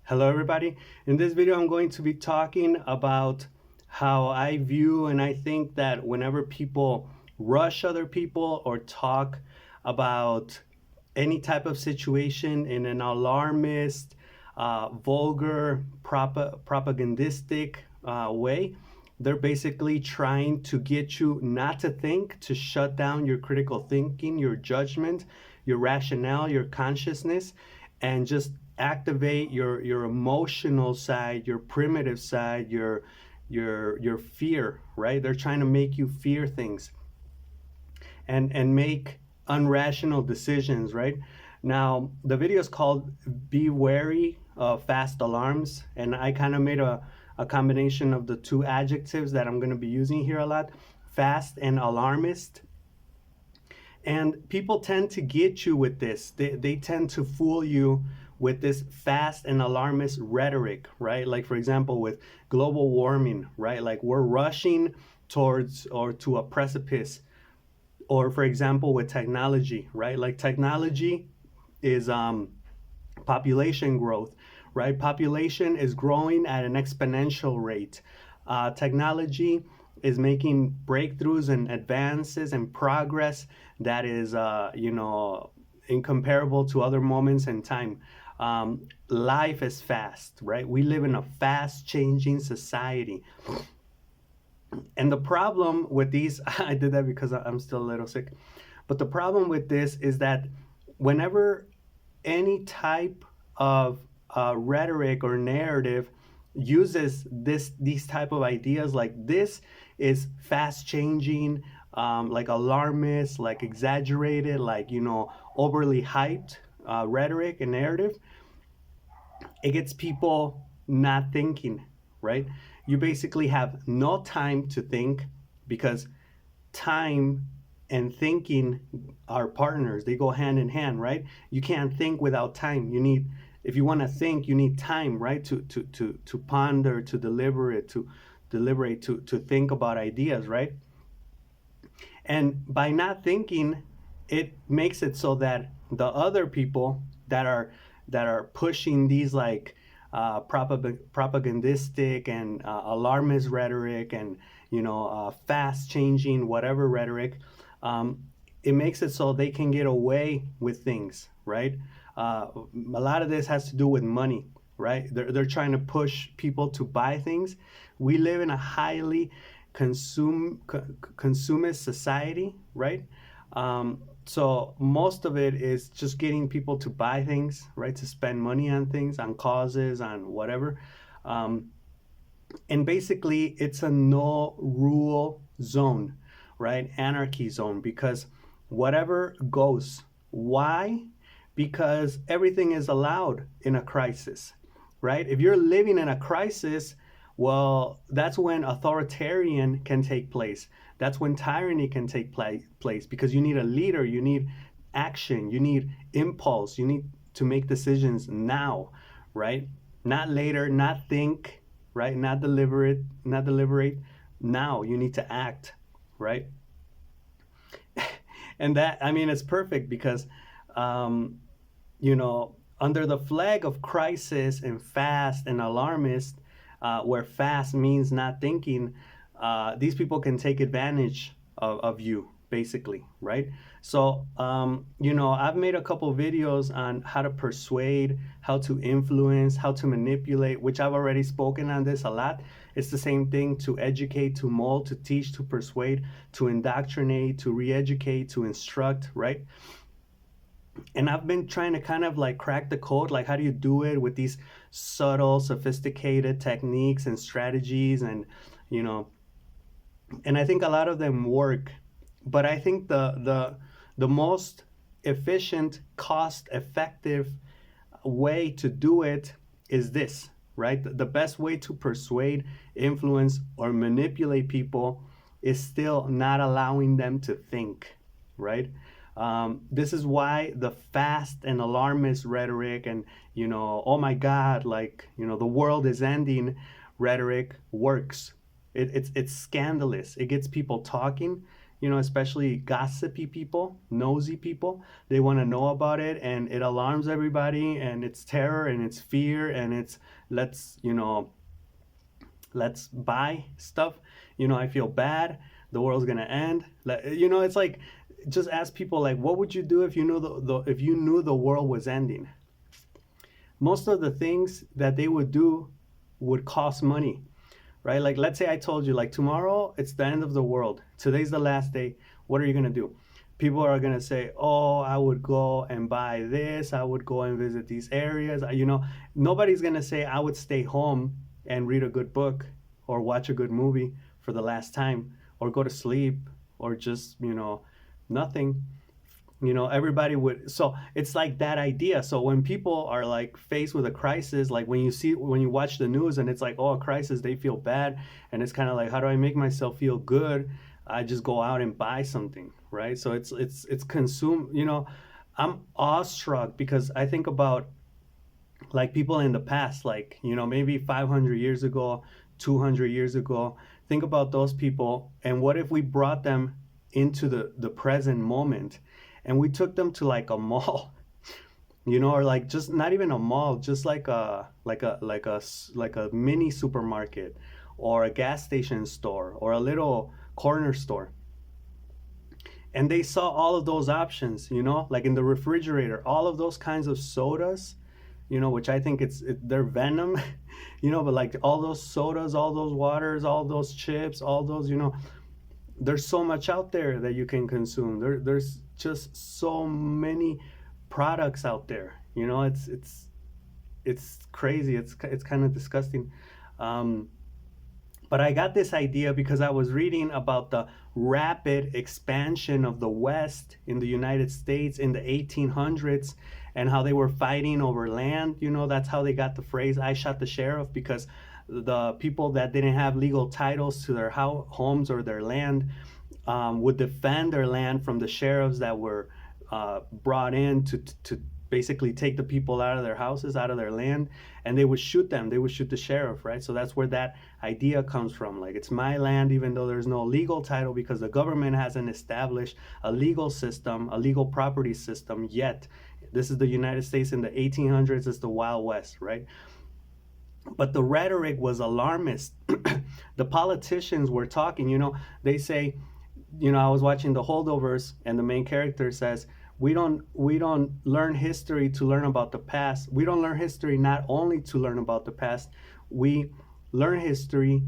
Hello everybody. In this video I'm going to be talking about how I view and I think that whenever people rush other people or talk about any type of situation in an alarmist, vulgar, propagandistic way, they're basically trying to get you not to think, to shut down your critical thinking, your judgment, your rationale, your consciousness, and just activate your emotional side, your primitive side, your fear, right? They're trying to make you fear things and make unrational decisions, right? Now, the video is called Be Wary of Fast Alarms, and I kind of made a combination of the two adjectives that I'm going to be using here a lot, fast and alarmist. And people tend to get you with this. They tend to fool you with this fast and alarmist rhetoric, right? Like, for example, with global warming, right? Like, we're rushing towards or to a precipice. Or, for example, with technology, right? Like, technology is population growth, right? Population is growing at an exponential rate. Technology is making breakthroughs and advances and progress that is, incomparable to other moments in time. Life is fast, right? We live in a fast changing society. And the problem with these, I did that because I'm still a little sick. But the problem with this is that whenever any type of rhetoric or narrative uses these type of ideas, like this is fast changing, like alarmist, like exaggerated, like overly hyped rhetoric and narrative, it gets people not thinking, right? You basically have no time to think because time and thinking are partners. They go hand in hand, right? You can't think without time. You need, if you want to think, you need time, right? To ponder, to deliberate, to deliberate, to think about ideas, right? And by not thinking, it makes it so that the other people that are pushing these like propagandistic and alarmist rhetoric and fast changing whatever rhetoric, it makes it so they can get away with things, right? A lot of this has to do with money, right? They're trying to push people to buy things. We live in a highly consumist society, right? So most of it is just getting people to buy things, right? To spend money on things, on causes, on whatever. And basically, it's a no rule zone, right? Anarchy zone, because whatever goes. Why? Because everything is allowed in a crisis, right? If you're living in a crisis, well, that's when authoritarian can take place. That's when tyranny can take place because you need a leader, you need action, you need impulse, you need to make decisions now, right? Not later, not think, right? Not deliberate. Now you need to act, right? And that, I mean, it's perfect because, under the flag of crisis and fast and alarmist, where fast means not thinking, these people can take advantage of you, basically, right? So, I've made a couple videos on how to persuade, how to influence, how to manipulate, which I've already spoken on this a lot. It's the same thing: to educate, to mold, to teach, to persuade, to indoctrinate, to re-educate, to instruct, right? And I've been trying to kind of like crack the code, like how do you do it with these subtle, sophisticated techniques and strategies, and you know, and I think a lot of them work, but I think the most efficient, cost-effective way to do it is this, right? The best way to persuade, influence, or manipulate people is still not allowing them to think, right? This is why the fast and alarmist rhetoric and, oh my God, like, the world is ending rhetoric works. It's scandalous. It gets people talking, especially gossipy people, nosy people. They want to know about it, and it alarms everybody, and it's terror and it's fear, and it's let's, let's buy stuff. I feel bad. The world's gonna end. It's like, just ask people, like, what would you do if you knew if you knew the world was ending? Most of the things that they would do would cost money, right? Like, let's say I told you, like, tomorrow it's the end of the world. Today's the last day. What are you gonna do? People are gonna say, "Oh, I would go and buy this. I would go and visit these areas." Nobody's gonna say, "I would stay home and read a good book or watch a good movie for the last time or go to sleep or just, nothing." Everybody would. So it's like that idea. So when people are like faced with a crisis, like when you watch the news and it's like, oh, a crisis, they feel bad, and it's kind of like, how do I make myself feel good? I just go out and buy something, right? So it's consume. I'm awestruck because I think about like people in the past, like, maybe 500 years ago, 200 years ago. Think about those people, and what if we brought them into the present moment, and we took them to like a mall, or like, just not even a mall, just like a mini supermarket or a gas station store or a little corner store, and they saw all of those options, like in the refrigerator, all of those kinds of sodas, which I think they're venom, but like all those sodas, all those waters, all those chips, all those, there's so much out there that you can consume. There's just so many products out there. It's crazy. It's kind of disgusting. But I got this idea because I was reading about the rapid expansion of the West in the United States in the 1800s, and how they were fighting over land. That's how they got the phrase, "I shot the sheriff," because the people that didn't have legal titles to their homes or their land would defend their land from the sheriffs that were brought in to basically take the people out of their houses, out of their land, and they would shoot them. They would shoot the sheriff, right? So that's where that idea comes from. Like, it's my land, even though there's no legal title, because the government hasn't established a legal system, a legal property system yet. This is the United States in the 1800s. It's the Wild West, right? But the rhetoric was alarmist. The politicians were talking, they say, I was watching The Holdovers, and the main character says, we don't learn history to learn about the past. We don't learn history not only to learn about the past. We learn history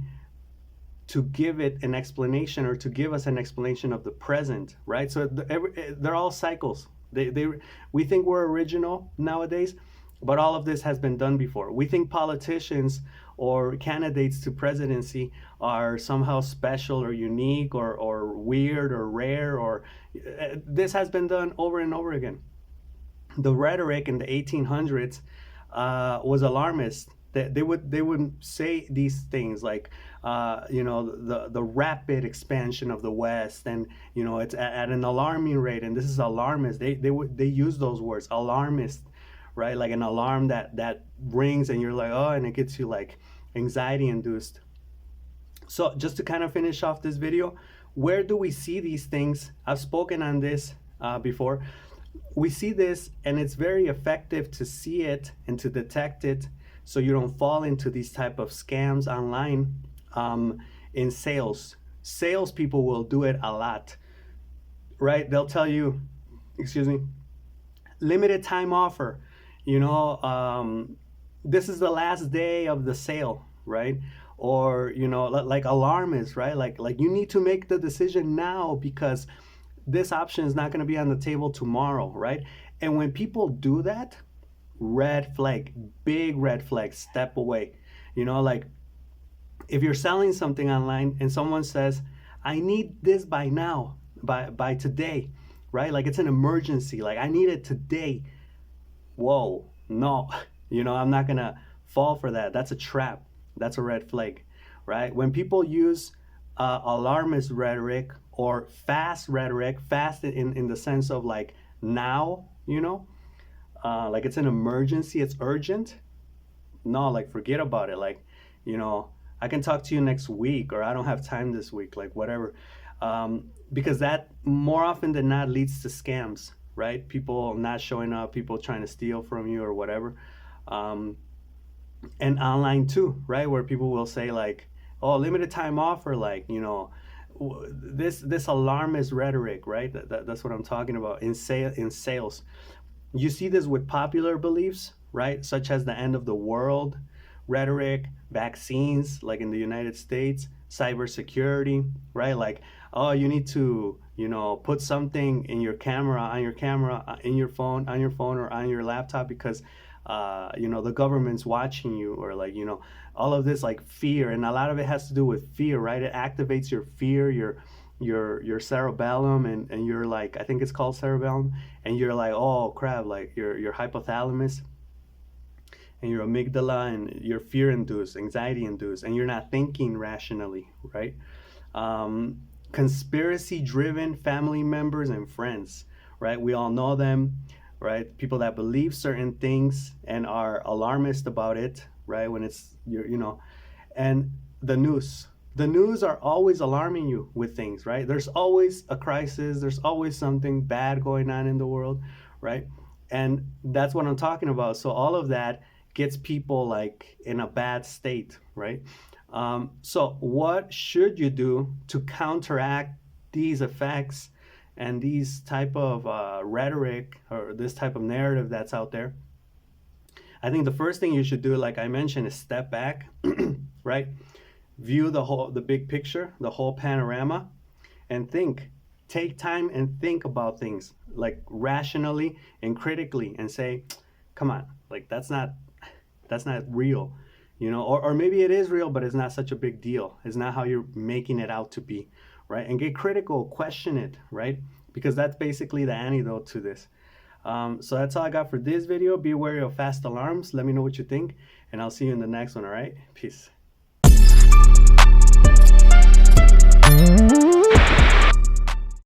to give it an explanation, or to give us an explanation of the present, right? So they're all cycles. We think we're original nowadays, but all of this has been done before. We think politicians or candidates to presidency are somehow special or unique or weird or rare, or this has been done over and over again. The rhetoric in the 1800s was alarmist. They would say these things like, the rapid expansion of the West, and it's at an alarming rate, and this is alarmist. They use those words, alarmist, right? Like an alarm that rings, and you're like, oh, and it gets you like anxiety induced. So just to kind of finish off this video, where do we see these things? I've spoken on this before. We see this, and it's very effective to see it and to detect it, so you don't fall into these type of scams online. In sales people will do it a lot, right? They'll tell you, excuse me, limited time offer, this is the last day of the sale, right? Or like alarmist, right? Like you need to make the decision now, because this option is not going to be on the table tomorrow, right? And when people do that, red flag, big red flag, step away. Like, if you're selling something online and someone says, I need this by now, by today, right? Like, it's an emergency, like I need it today. Whoa, no, I'm not gonna fall for that. That's a trap. That's a red flag, right? When people use alarmist rhetoric or fast rhetoric, fast in the sense of like now, like it's an emergency, it's urgent. No, like forget about it. Like, I can talk to you next week, or I don't have time this week, like whatever. because that more often than not leads to scams, right? People not showing up, people trying to steal from you or whatever. Um, and online too, right? Where people will say like, "Oh, limited time offer," like this alarmist rhetoric, right? That's what I'm talking about in sales. You see this with popular beliefs, right? Such as the end of the world rhetoric, vaccines, like in the United States, cybersecurity, right? Like, oh, you need to, put something in your camera, on your camera, in your phone, on your phone or on your laptop because, the government's watching you, or like, all of this like fear, and a lot of it has to do with fear, right? It activates your fear, your cerebellum, and you're like, I think it's called cerebellum, and you're like, oh crap, like your hypothalamus and your amygdala, and you're fear induced, anxiety induced, and you're not thinking rationally, right? um, Conspiracy driven family members and friends, right? We all know them, right? People that believe certain things and are alarmist about it, right? When it's and the news. The news are always alarming you with things, right? There's always a crisis, there's always something bad going on in the world, right? And that's what I'm talking about. So all of that gets people like in a bad state, right? So what should you do to counteract these effects and these type of rhetoric or this type of narrative that's out there? I think the first thing you should do, like I mentioned, is step back, right? View the big picture, the whole panorama, and think. Take time and think about things like rationally and critically, and say, "Come on, like that's not real." Or maybe it is real, but it's not such a big deal. It's not how you're making it out to be, right? And get critical, question it, right? Because that's basically the antidote to this. So that's all I got for this video. Be wary of fast alarms. Let me know what you think, and I'll see you in the next one, all right? Peace.